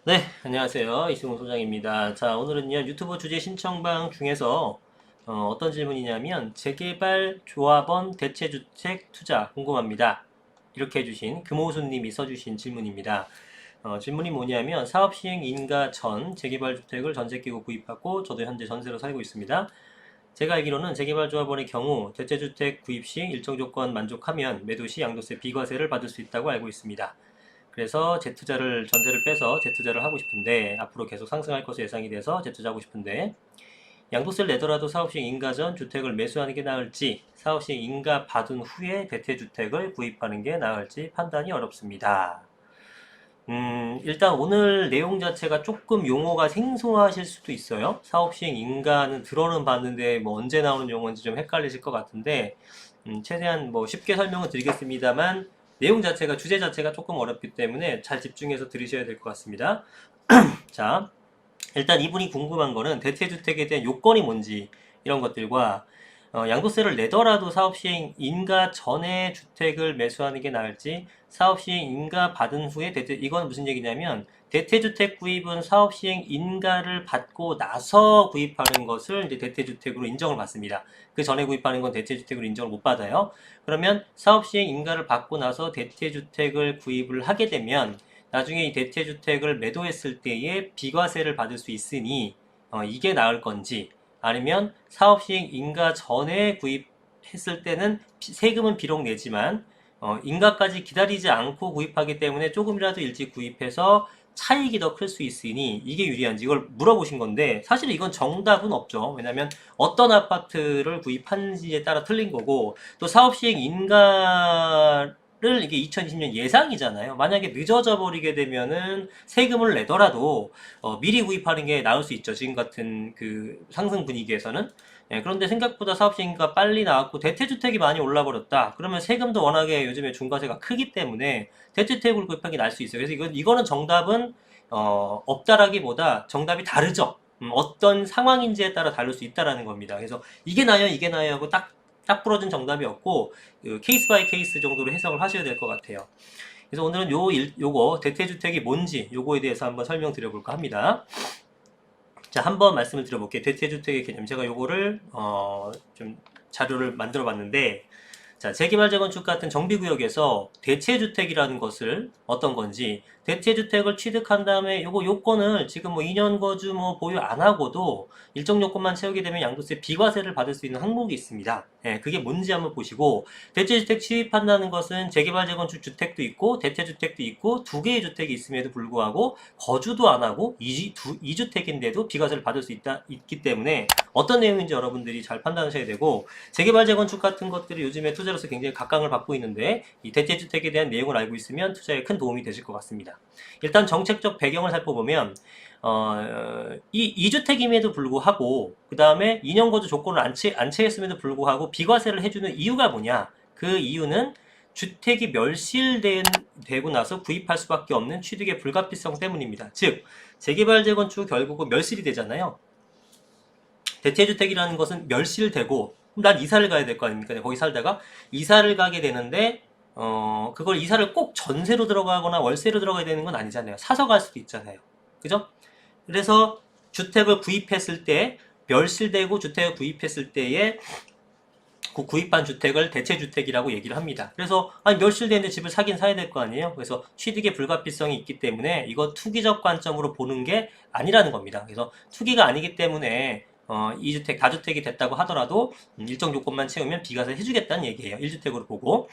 네, 안녕하세요. 이승우 소장입니다. 자, 오늘은요, 유튜브 주제 신청방 중에서 떤 질문이냐면, 재개발 조합원 대체주택 투자 궁금합니다. 이렇게 해주신 금호수님이 써주신 질문입니다. 질문이 뭐냐면, 사업 시행 인가 전 재개발 주택을 전세 끼고 구입하고, 저도 현재 전세로 살고 있습니다. 제가 알기로는 재개발 조합원의 경우 대체주택 구입 시 일정 조건 만족하면 매도 시 양도세 비과세를 받을 수 있다고 알고 있습니다. 그래서 재투자를 전세를 빼서 재투자를 하고 싶은데 앞으로 계속 상승할 것으로 예상이 돼서 재투자하고 싶은데 양도세를 내더라도 사업시행 인가 전 주택을 매수하는 게 나을지 사업시행 인가 받은 후에 대체주택을 구입하는 게 나을지 판단이 어렵습니다. 일단 오늘 내용 자체가 조금 용어가 생소하실 수도 있어요. 사업시행 인가는 들어는 봤는데 뭐 언제 나오는 용어인지 좀 헷갈리실 것 같은데 최대한 뭐 쉽게 설명을 드리겠습니다만 내용 자체가 주제 자체가 조금 어렵기 때문에 잘 집중해서 들으셔야 될 것 같습니다. 자, 일단 이분이 궁금한 거는 대체주택에 대한 요건이 뭔지 이런 것들과 양도세를 내더라도 사업시행 인가 전에 주택을 매수하는 게 나을지 사업시행 인가 받은 후에 이건 무슨 얘기냐면 대체주택 구입은 사업시행 인가를 받고 나서 구입하는 것을 이제 대체주택으로 인정을 받습니다. 그 전에 구입하는 건 대체주택으로 인정을 못 받아요. 그러면 사업시행 인가를 받고 나서 대체주택을 구입을 하게 되면 나중에 이 대체주택을 매도했을 때에 비과세를 받을 수 있으니 이게 나을 건지 아니면 사업시행 인가 전에 구입했을 때는 세금은 비록 내지만 인가까지 기다리지 않고 구입하기 때문에 조금이라도 일찍 구입해서 차익이 더 클 수 있으니 이게 유리한지 이걸 물어보신 건데 사실 이건 정답은 없죠. 왜냐하면 어떤 아파트를 구입하는지에 따라 틀린 거고 또 사업시행 인가를 이게 2020년 예상이잖아요. 만약에 늦어져 버리게 되면은 세금을 내더라도 미리 구입하는 게 나을 수 있죠. 지금 같은 그 상승 분위기에서는. 예, 그런데 생각보다 사업시행가 빨리 나왔고 대체주택이 많이 올라버렸다. 그러면 세금도 워낙에 요즘에 중과세가 크기 때문에 대체주택을 구입하는 게 나을 수 있어요. 그래서 이거는 정답은 없다라기보다 정답이 다르죠. 어떤 상황인지에 따라 다를 수 있다라는 겁니다. 그래서 이게 나요 하고 딱 부러진 정답이 없고 그 케이스 바이 케이스 정도로 해석을 하셔야 될 것 같아요. 그래서 오늘은 요거 대체주택이 뭔지 요거에 대해서 한번 설명드려볼까 합니다. 자, 한번 말씀을 드려볼게요. 대체주택의 개념. 제가 요거를 좀 자료를 만들어 봤는데 자, 재개발 재건축 같은 정비구역에서 대체주택이라는 것을 어떤 건지 대체주택을 취득한 다음에 요거 요건을 지금 뭐 2년 거주 뭐 보유 안 하고도 일정 요건만 채우게 되면 양도세 비과세를 받을 수 있는 항목이 있습니다. 예, 그게 뭔지 한번 보시고 대체주택 취입한다는 것은 재개발 재건축 주택도 있고 대체주택도 있고 두 개의 주택이 있음에도 불구하고 거주도 안 하고 2주택인데도 비과세를 받을 수 있기 때문에 어떤 내용인지 여러분들이 잘 판단하셔야 되고 재개발 재건축 같은 것들이 요즘에 투자로서 굉장히 각광을 받고 있는데 이 대체주택에 대한 내용을 알고 있으면 투자에 큰 도움이 되실 것 같습니다. 일단 정책적 배경을 살펴보면 이 2주택임에도 불구하고 그 다음에 2년 거주 조건을 안 채했음에도 불구하고 비과세를 해주는 이유가 뭐냐? 그 이유는 주택이 멸실되고 나서 구입할 수밖에 없는 취득의 불가피성 때문입니다. 즉 재개발 재건축 결국은 멸실이 되잖아요. 대체주택이라는 것은 멸실되고 난 이사를 가야 될 거 아닙니까? 거기 살다가 이사를 가게 되는데 그걸 이사를 꼭 전세로 들어가거나 월세로 들어가야 되는 건 아니잖아요. 사서 갈 수도 있잖아요. 그죠? 그래서 주택을 구입했을 때 멸실되고 주택을 구입했을 때에 그 구입한 주택을 대체주택이라고 얘기를 합니다. 그래서 아니 멸실되는데 집을 사긴 사야 될 거 아니에요? 그래서 취득의 불가피성이 있기 때문에 이거 투기적 관점으로 보는 게 아니라는 겁니다. 그래서 투기가 아니기 때문에 2주택, 다주택이 됐다고 하더라도 일정 요건만 채우면 비과세 해주겠다는 얘기예요. 1주택으로 보고.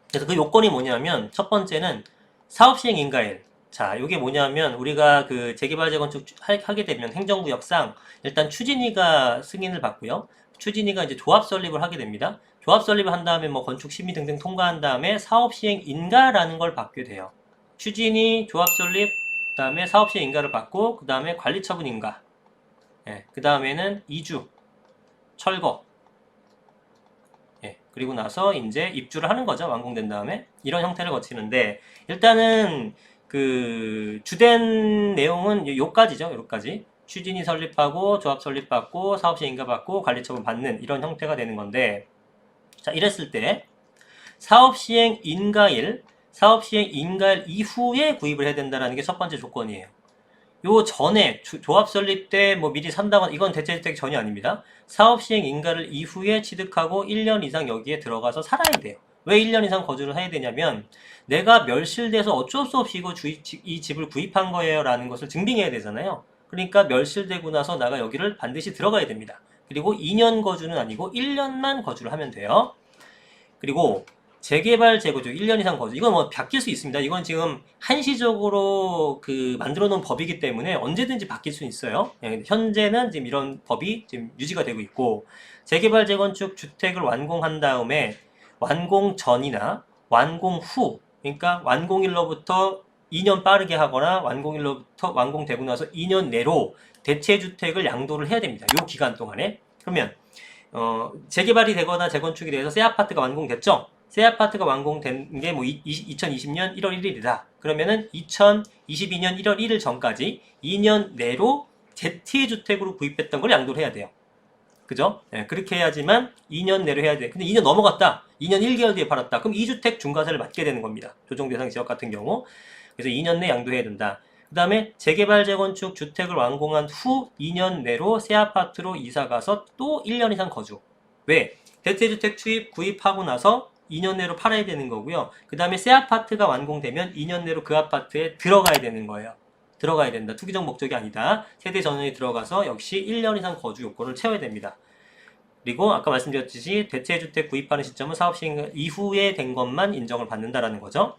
그래서 그 요건이 뭐냐면 첫 번째는 사업시행 인가일. 자, 이게 뭐냐면 우리가 그 재개발 재건축 하게 되면 행정구역상 일단 추진위가 승인을 받고요. 추진위가 이제 조합 설립을 하게 됩니다. 조합 설립을 한 다음에 뭐 건축 심의 등등 통과한 다음에 사업시행 인가라는 걸 받게 돼요. 추진위, 조합 설립, 그다음에 사업시행 인가를 받고 그다음에 관리처분 인가. 예, 그다음에는 이주, 철거. 예, 그리고 나서 이제 입주를 하는 거죠. 완공된 다음에. 이런 형태를 거치는데, 일단은 그 주된 내용은 요까지죠. 요까지. 추진이 설립하고, 조합 설립받고, 사업시 인가받고, 관리처분 받는 이런 형태가 되는 건데, 자, 이랬을 때, 사업시행 인가일, 사업 시행 인가일 이후에 구입을 해야 된다는 게 첫 번째 조건이에요. 요 전에 조합 설립 때 뭐 미리 산다거나 이건 대체주택 전혀 아닙니다. 사업 시행 인가를 이후에 취득하고 1년 이상 여기에 들어가서 살아야 돼요. 왜 1년 이상 거주를 해야 되냐면 내가 멸실돼서 어쩔 수 없이 이 집을 구입한 거예요 라는 것을 증빙해야 되잖아요. 그러니까 멸실되고 나서 내가 여기를 반드시 들어가야 됩니다. 그리고 2년 거주는 아니고 1년만 거주를 하면 돼요. 그리고 재개발 재건축 1년 이상 거주 이건 뭐 바뀔 수 있습니다. 이건 지금 한시적으로 만들어 놓은 법이기 때문에 언제든지 바뀔 수 있어요. 현재는 지금 이런 법이 지금 유지가 되고 있고 재개발 재건축 주택을 완공한 다음에 완공 전이나 완공 후 그러니까 완공일로부터 2년 빠르게 하거나 완공일로부터 완공되고 나서 2년 내로 대체주택을 양도를 해야 됩니다. 이 기간 동안에. 그러면 재개발이 되거나 재건축이 돼서 새 아파트가 완공됐죠? 새 아파트가 완공된 게 뭐 2020년 1월 1일이다. 그러면은 2022년 1월 1일 전까지 2년 내로 대체주택으로 구입했던 걸 양도를 해야 돼요. 그죠? 네, 그렇게 해야지만 2년 내로 해야 돼. 근데 2년 넘어갔다. 2년 1개월 뒤에 팔았다. 그럼 2주택 중과세를 맞게 되는 겁니다. 조정 대상 지역 같은 경우. 그래서 2년 내 양도해야 된다. 그 다음에 재개발 재건축 주택을 완공한 후 2년 내로 새 아파트로 이사가서 또 1년 이상 거주. 왜? 대체주택 구입하고 나서 2년 내로 팔아야 되는 거고요. 그 다음에 새 아파트가 완공되면 2년 내로 그 아파트에 들어가야 되는 거예요. 들어가야 된다. 투기적 목적이 아니다. 세대 전원이 들어가서 역시 1년 이상 거주 요건을 채워야 됩니다. 그리고 아까 말씀드렸듯이 대체주택 구입하는 시점은 사업 시행 이후에 된 것만 인정을 받는다라는 거죠.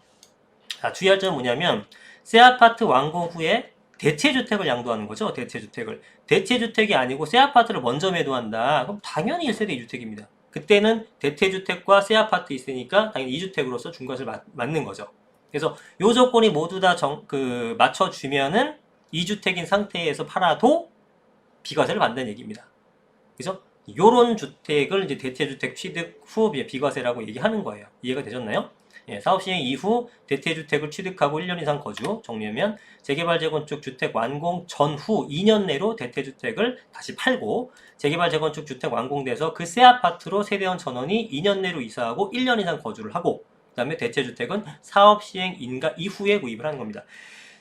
자, 주의할 점은 뭐냐면 새 아파트 완공 후에 대체주택을 양도하는 거죠. 대체주택을. 대체주택이 아니고 새 아파트를 먼저 매도한다. 그럼 당연히 1세대 2주택입니다. 그때는 대체주택과 새 아파트 있으니까 당연히 2주택으로서 중과세를 맞는 거죠. 그래서 요 조건이 모두 다 맞춰주면은 2주택인 상태에서 팔아도 비과세를 받는다는 얘기입니다. 그죠? 요런 주택을 이제 대체주택 취득 후 비과세라고 얘기하는 거예요. 이해가 되셨나요? 예, 사업시행 이후 대체주택을 취득하고 1년 이상 거주 정리하면 재개발 재건축 주택 완공 전후 2년 내로 대체주택을 다시 팔고 재개발 재건축 주택 완공돼서 그 새 아파트로 세대원 전원이 2년 내로 이사하고 1년 이상 거주를 하고 그 다음에 대체주택은 사업시행 인가 이후에 구입을 하는 겁니다.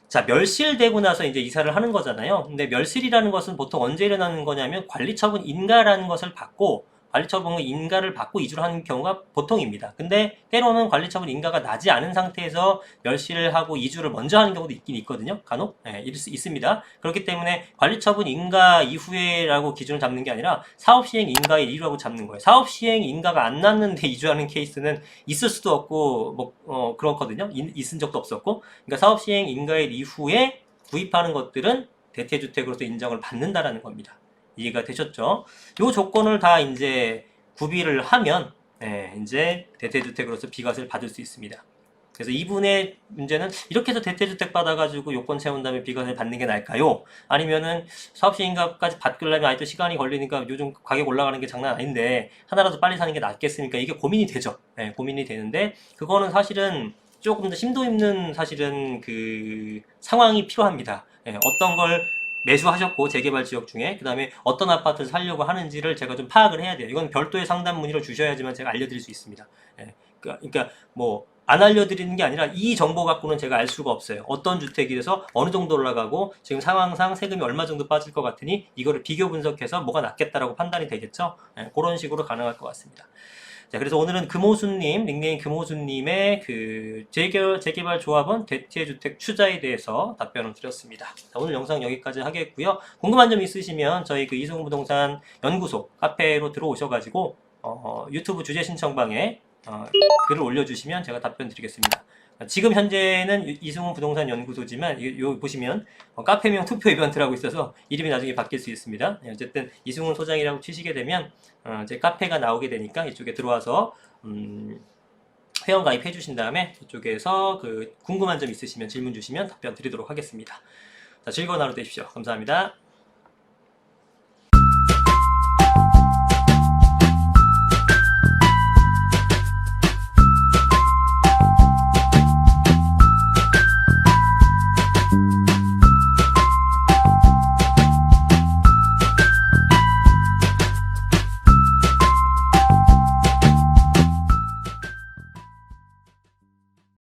자, 멸실되고 나서 이제 이사를 하는 거잖아요. 근데 멸실이라는 것은 보통 언제 일어나는 거냐면 관리처분 인가라는 것을 받고 관리처분 인가를 받고 이주를 하는 경우가 보통입니다. 근데 때로는 관리처분 인가가 나지 않은 상태에서 멸실을 하고 이주를 먼저 하는 경우도 있긴 있거든요. 간혹 있습니다. 그렇기 때문에 관리처분 인가 이후에라고 기준을 잡는 게 아니라 사업시행 인가의 이유라고 잡는 거예요. 사업시행 인가가 안 났는데 이주하는 케이스는 있을 수도 없고 그렇거든요. 있은 적도 없었고 그러니까 사업시행 인가일 이후에 구입하는 것들은 대체주택으로서 인정을 받는다라는 겁니다. 이해가 되셨죠? 요 조건을 다 이제 구비를 하면 이제 대체주택으로서 비과세를 받을 수 있습니다. 그래서 이분의 문제는 이렇게 해서 대체주택 받아가지고 요건 채운 다음에 비과세를 받는 게 나을까요? 아니면은 사업시행가까지 받으려면 아직도 시간이 걸리니까 요즘 가격 올라가는 게 장난 아닌데 하나라도 빨리 사는 게 낫겠습니까? 이게 고민이 되죠. 고민이 되는데 그거는 사실은 조금 더 심도 있는 사실은 그 상황이 필요합니다. 어떤 걸 매수하셨고 재개발 지역 중에 그 다음에 어떤 아파트를 살려고 하는지를 제가 좀 파악을 해야 돼요. 이건 별도의 상담 문의를 주셔야지만 제가 알려드릴 수 있습니다. 그러니까 뭐 안 알려드리는 게 아니라 이 정보 갖고는 제가 알 수가 없어요. 어떤 주택이 돼서 어느 정도 올라가고 지금 상황상 세금이 얼마 정도 빠질 것 같으니 이거를 비교 분석해서 뭐가 낫겠다라고 판단이 되겠죠. 그런 식으로 가능할 것 같습니다. 자, 그래서 오늘은 금호수님, 닉네임 금호수님의 그 재개발 조합원 대체주택 투자에 대해서 답변을 드렸습니다. 자, 오늘 영상 여기까지 하겠고요. 궁금한 점 있으시면 저희 그 이승훈 부동산 연구소 카페로 들어오셔가지고 유튜브 주제 신청방에 글을 올려주시면 제가 답변 드리겠습니다. 지금 현재는 이승훈 부동산 연구소지만 요 보시면 카페명 투표 이벤트라고 있어서 이름이 나중에 바뀔 수 있습니다. 어쨌든 이승훈 소장이라고 치시게 되면 제 카페가 나오게 되니까 이쪽에 들어와서 회원 가입해 주신 다음에 이쪽에서 그 궁금한 점 있으시면 질문 주시면 답변 드리도록 하겠습니다. 자, 즐거운 하루 되십시오. 감사합니다.